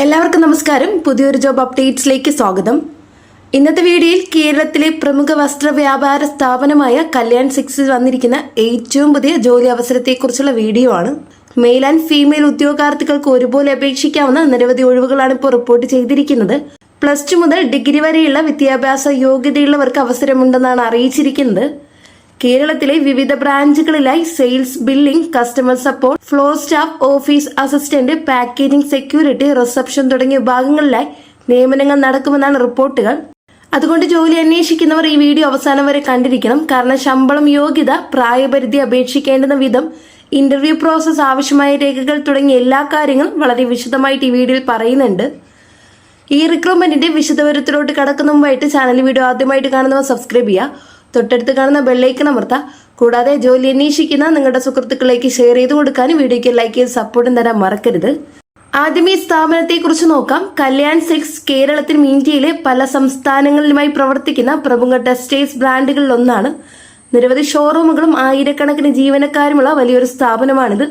എല്ലാവർക്കും നമസ്കാരം. പുതിയൊരു ജോബ് അപ്ഡേറ്റ്സിലേക്ക് സ്വാഗതം. ഇന്നത്തെ വീഡിയോയിൽ കേരളത്തിലെ പ്രമുഖ വസ്ത്ര വ്യാപാര സ്ഥാപനമായ കല്യാൺ സിൽക്സിൽ വന്നിരിക്കുന്ന ഏറ്റവും പുതിയ ജോലി അവസരത്തെക്കുറിച്ചുള്ള വീഡിയോ ആണ്. മെയിൽ ആൻഡ് ഫീമെയിൽ ഉദ്യോഗാർത്ഥികൾക്ക് ഒരുപോലെ അപേക്ഷിക്കാവുന്ന നിരവധി ഒഴിവുകളാണ് ഇപ്പോൾ റിപ്പോർട്ട് ചെയ്തിരിക്കുന്നത്. +2 മുതൽ ഡിഗ്രി വരെയുള്ള വിദ്യാഭ്യാസ യോഗ്യതയുള്ളവർക്ക് അവസരമുണ്ടെന്നാണ് അറിയിച്ചിരിക്കുന്നത്. കേരളത്തിലെ വിവിധ ബ്രാഞ്ചുകളിലായി sales, billing, customer support, floor staff, office assistant, packaging, security, reception തുടങ്ങിയ വിഭാഗങ്ങളിലായി നിയമനങ്ങൾ നടക്കുമെന്നാണ് റിപ്പോർട്ടുകൾ. അതുകൊണ്ട് ജോലി അന്വേഷിക്കുന്നവർ ഈ വീഡിയോ അവസാനം വരെ കണ്ടിരിക്കണം. കാരണം ശമ്പളം, യോഗ്യത, പ്രായപരിധി, അപേക്ഷിക്കേണ്ടുന്ന വിധം, ഇന്റർവ്യൂ പ്രോസസ്, ആവശ്യമായ രേഖകൾ തുടങ്ങിയ എല്ലാ കാര്യങ്ങളും വളരെ വിശദമായിട്ട് ഈ വീഡിയോയിൽ പറയുന്നുണ്ട്. ഈ റിക്രൂട്ട്മെന്റിന്റെ വിശദവിവരത്തിലോട്ട് കടക്കുന്ന മുമ്പായിട്ട് ചാനൽ വീഡിയോ ആദ്യമായിട്ട് കാണുന്നവർ സബ്സ്ക്രൈബ് ചെയ്യുക. തൊട്ടടുത്ത് കാണുന്ന ബെല്ലൈക്കൺ അമർത്താം. കൂടാതെ ജോലി അന്വേഷിക്കുന്ന നിങ്ങളുടെ സുഹൃത്തുക്കളിലേക്ക് ഷെയർ ചെയ്ത് കൊടുക്കാനും വീഡിയോയ്ക്ക് ലൈക്ക് ചെയ്ത് സപ്പോർട്ടും തരാൻ മറക്കരുത്. ആദ്യം ഈ സ്ഥാപനത്തെ കുറിച്ച് നോക്കാം. കല്യാൺ സിൽക്സ് കേരളത്തിലും ഇന്ത്യയിലെ പല സംസ്ഥാനങ്ങളിലുമായി പ്രവർത്തിക്കുന്ന പ്രമുഖ ടെക്സ്റ്റൈൽസ് ബ്രാൻഡുകളിൽ ഒന്നാണ്. നിരവധി ഷോറൂമുകളും ആയിരക്കണക്കിന് ജീവനക്കാരുമുള്ള വലിയൊരു സ്ഥാപനമാണിത്.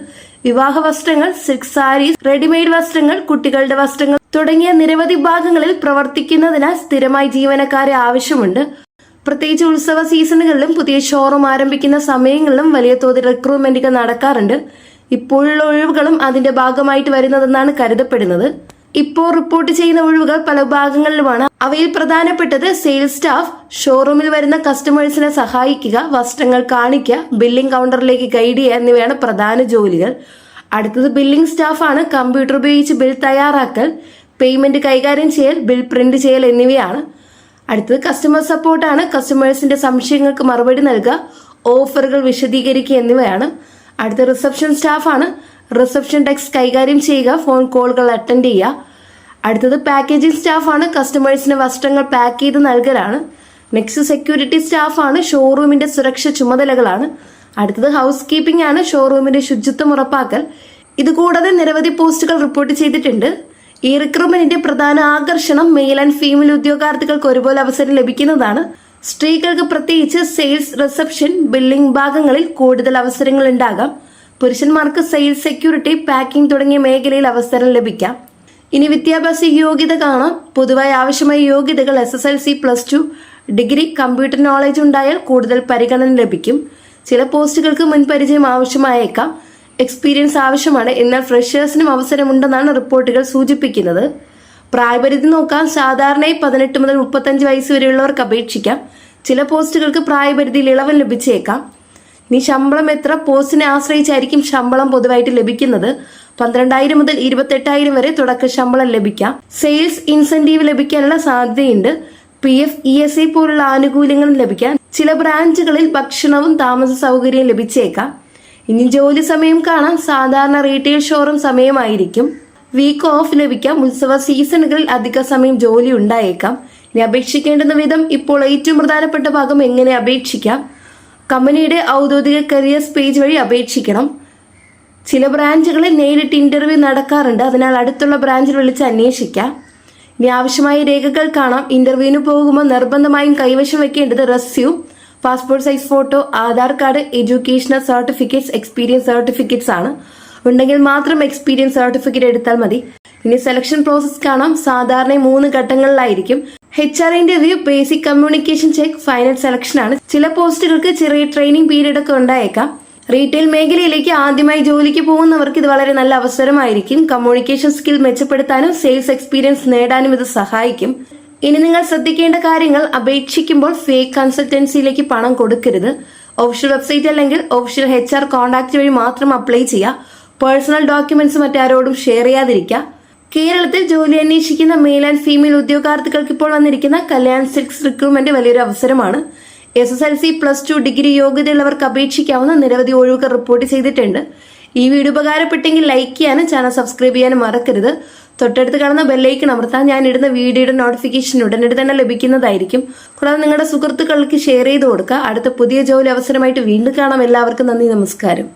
വിവാഹ വസ്ത്രങ്ങൾ, സിൽക്ക് സാരീസ്, റെഡിമെയ്ഡ് വസ്ത്രങ്ങൾ, കുട്ടികളുടെ വസ്ത്രങ്ങൾ തുടങ്ങിയ നിരവധി ഭാഗങ്ങളിൽ പ്രവർത്തിക്കുന്നതിനാൽ സ്ഥിരമായി ജീവനക്കാരെ ആവശ്യമുണ്ട്. പ്രത്യേകിച്ച് ഉത്സവ സീസണുകളിലും പുതിയ ഷോറൂം ആരംഭിക്കുന്ന സമയങ്ങളിലും വലിയ തോതിൽ റിക്രൂട്ട്മെന്റുകൾ നടക്കാറുണ്ട്. ഇപ്പോഴുള്ള ഒഴിവുകളും അതിന്റെ ഭാഗമായിട്ട് വരുന്നതെന്നാണ് കരുതപ്പെടുന്നത്. ഇപ്പോൾ റിപ്പോർട്ട് ചെയ്യുന്ന ഒഴിവുകൾ പല ഭാഗങ്ങളിലുമാണ്. അവയിൽ പ്രധാനപ്പെട്ടത് സെയിൽസ് സ്റ്റാഫ്, ഷോറൂമിൽ വരുന്ന കസ്റ്റമേഴ്സിനെ സഹായിക്കുക, വസ്ത്രങ്ങൾ കാണിക്കുക, ബില്ലിംഗ് കൗണ്ടറിലേക്ക് ഗൈഡ് ചെയ്യുക എന്നിവയാണ് പ്രധാന ജോലികൾ. അടുത്തത് ബില്ലിംഗ് സ്റ്റാഫാണ്. കമ്പ്യൂട്ടർ ഉപയോഗിച്ച് ബിൽ തയ്യാറാക്കൽ, പേയ്മെന്റ് കൈകാര്യം ചെയ്യൽ, ബിൽ പ്രിന്റ് ചെയ്യൽ എന്നിവയാണ്. അടുത്തത് കസ്റ്റമർ സപ്പോർട്ടാണ്. കസ്റ്റമേഴ്സിന്റെ സംശയങ്ങൾക്ക് മറുപടി നൽകുക, ഓഫറുകൾ വിശദീകരിക്കുക എന്നിവയാണ്. അടുത്ത റിസപ്ഷൻ സ്റ്റാഫാണ്. റിസപ്ഷൻ ഡെസ്ക് കൈകാര്യം ചെയ്യുക, ഫോൺ കോളുകൾ അറ്റൻഡ് ചെയ്യുക. അടുത്തത് പാക്കേജിംഗ് സ്റ്റാഫാണ്. കസ്റ്റമേഴ്സിന് വസ്ത്രങ്ങൾ പാക്ക് ചെയ്ത് നൽകലാണ്. Next security സ്റ്റാഫാണ്. ഷോറൂമിന്റെ സുരക്ഷ ചുമതലകളാണ്. അടുത്തത് ഹൗസ് കീപ്പിംഗ് ആണ്. ഷോറൂമിന്റെ ശുചിത്വം ഉറപ്പാക്കൽ. ഇതുകൂടാതെ നിരവധി പോസ്റ്റുകൾ റിപ്പോർട്ട് ചെയ്തിട്ടുണ്ട്. ഈ റിക്രൂട്ട്മെന്റിന്റെ പ്രധാന ആകർഷണം മെയിൽ ആൻഡ് ഫീമെയിൽ ഉദ്യോഗാർത്ഥികൾക്ക് ഒരുപോലെ അവസരം ലഭിക്കുന്നതാണ്. സ്ത്രീകൾക്ക് പ്രത്യേകിച്ച് സെയിൽസ്, റിസപ്ഷൻ, ബില്ലിംഗ് ഭാഗങ്ങളിൽ കൂടുതൽ അവസരങ്ങൾ ഉണ്ടാകാം. പുരുഷന്മാർക്ക് സെയിൽസ്, സെക്യൂരിറ്റി, പാക്കിംഗ് തുടങ്ങിയ മേഖലയിൽ അവസരം ലഭിക്കാം. ഇനി വിദ്യാഭ്യാസ യോഗ്യത കാണാം. പൊതുവായി ആവശ്യമായ യോഗ്യതകൾ SSLC, +2, ഡിഗ്രി, കമ്പ്യൂട്ടർ നോളജ് ഉണ്ടായാൽ കൂടുതൽ പരിഗണന ലഭിക്കും. ചില പോസ്റ്റുകൾക്ക് മുൻപരിചയം ആവശ്യമായേക്കാം. എക്സ്പീരിയൻസ് ആവശ്യമാണ്. എന്നാൽ ഫ്രഷേഴ്സിനും അവസരമുണ്ടെന്നാണ് റിപ്പോർട്ടുകൾ സൂചിപ്പിക്കുന്നത്. പ്രായപരിധി നോക്കാം. സാധാരണയായി 18 മുതൽ 35 വയസ്സ് വരെയുള്ളവർക്ക് അപേക്ഷിക്കാം. ചില പോസ്റ്റുകൾക്ക് പ്രായപരിധിയിൽ ഇളവ് ലഭിച്ചേക്കാം. ഇനി ശമ്പളം എത്ര? പോസ്റ്റിനെ ആശ്രയിച്ചായിരിക്കും ശമ്പളം പൊതുവായിട്ട് ലഭിക്കുന്നത്. 12,000 മുതൽ 28,000 വരെ തുടക്ക ശമ്പളം ലഭിക്കാം. സെയിൽസ് ഇൻസെന്റീവ് ലഭിക്കാനുള്ള സാധ്യതയുണ്ട്. PF, ESI പോലുള്ള ആനുകൂല്യങ്ങളും ലഭിക്കാം. ചില ബ്രാഞ്ചുകളിൽ ഭക്ഷണവും താമസ സൗകര്യവും ലഭിച്ചേക്കാം. ഇനി ജോലി സമയം കാണാൻ. സാധാരണ റീറ്റെയിൽ ഷോറൂം സമയമായിരിക്കും. വീക്ക് ഓഫ് ലഭിക്കാം. ഉത്സവ സീസണുകളിൽ അധിക സമയം ജോലി ഉണ്ടായേക്കാം. ഇനി അപേക്ഷിക്കേണ്ടുന്ന വിധം. ഇപ്പോൾ ഏറ്റവും പ്രധാനപ്പെട്ട ഭാഗം എങ്ങനെ അപേക്ഷിക്കാം. കമ്പനിയുടെ ഔദ്യോഗിക കരിയേഴ്സ് പേജ് വഴി അപേക്ഷിക്കണം. ചില ബ്രാഞ്ചുകളിൽ നേരിട്ട് ഇന്റർവ്യൂ നടക്കാറുണ്ട്. അതിനാൽ അടുത്തുള്ള ബ്രാഞ്ചിൽ വിളിച്ച് അന്വേഷിക്കാം. ഇനി ആവശ്യമായ രേഖകൾ കാണാം. ഇന്റർവ്യൂവിന് പോകുമ്പോൾ നിർബന്ധമായും കൈവശം വെക്കേണ്ടത് resume, passport size photo, Aadhaar card, educational certificates, experience certificates ആണ്. ഉണ്ടെങ്കിൽ മാത്രം എക്സ്പീരിയൻസ് സർട്ടിഫിക്കറ്റ് എടുത്താൽ മതി. ഇനി സെലക്ഷൻ പ്രോസസ് കാണാം. സാധാരണ 3 ഘട്ടങ്ങളിലായിരിക്കും. HR interview, basic communication check, final selection ആണ്. ചില പോസ്റ്റുകൾക്ക് ചെറിയ ട്രെയിനിങ് പീരീഡ് ഒക്കെ ഉണ്ടായേക്കാം. റീറ്റെയിൽ മേഖലയിലേക്ക് ആദ്യമായി ജോലിക്ക് പോകുന്നവർക്ക് ഇത് വളരെ നല്ല അവസരമായിരിക്കും. കമ്മ്യൂണിക്കേഷൻ സ്കിൽ മെച്ചപ്പെടുത്താനും സെയിൽസ് എക്സ്പീരിയൻസ് നേടാനും ഇത് സഹായിക്കും. ഇനി നിങ്ങൾ ശ്രദ്ധിക്കേണ്ട കാര്യങ്ങൾ. അപേക്ഷിക്കുമ്പോൾ ഫേക്ക് കൺസൾട്ടൻസിയിലേക്ക് പണം കൊടുക്കരുത്. ഒഫീഷ്യൽ വെബ്സൈറ്റ് അല്ലെങ്കിൽ ഒഫീഷ്യൽ HR കോൺടാക്ട് വഴി മാത്രം അപ്ലൈ ചെയ്യുക. പേഴ്സണൽ ഡോക്യുമെന്റ്സ് മറ്റാരോടും ഷെയർ ചെയ്യാതിരിക്കുക. കേരളത്തിൽ ജോലി അന്വേഷിക്കുന്ന മെയിൽ ആൻഡ് ഫീമെയിൽ ഉദ്യോഗാർത്ഥികൾക്ക് ഇപ്പോൾ വന്നിരിക്കുന്ന കല്യാൺ സിൽക്സ് റിക്രൂട്ട്മെന്റ് വലിയൊരു അവസരമാണ്. SSLC, +2, ഡിഗ്രി യോഗ്യതയുള്ളവർക്ക് അപേക്ഷിക്കാവുന്ന നിരവധി ഒഴിവുകൾ റിപ്പോർട്ട് ചെയ്തിട്ടുണ്ട്. ഈ വീഡിയോ ഉപകാരപ്പെട്ടെങ്കിൽ ലൈക്ക് ചെയ്യാനും ചാനൽ സബ്സ്ക്രൈബ് ചെയ്യാനും മറക്കരുത്. തൊട്ടടുത്ത് കാണുന്ന ബെല്ലൈക്കൺ അമർത്താൻ. ഞാൻ ഇടുന്ന വീഡിയോയുടെ നോട്ടിഫിക്കേഷൻ ഉടനടി തന്നെ ലഭിക്കുന്നതായിരിക്കും. കൂടാതെ നിങ്ങളുടെ സുഹൃത്തുക്കൾക്ക് ഷെയർ ചെയ്ത് കൊടുക്കുക. അടുത്ത പുതിയ ജോലി അവസരമായിട്ട് വീണ്ടും കാണാം. എല്ലാവർക്കും നന്ദി, നമസ്കാരം.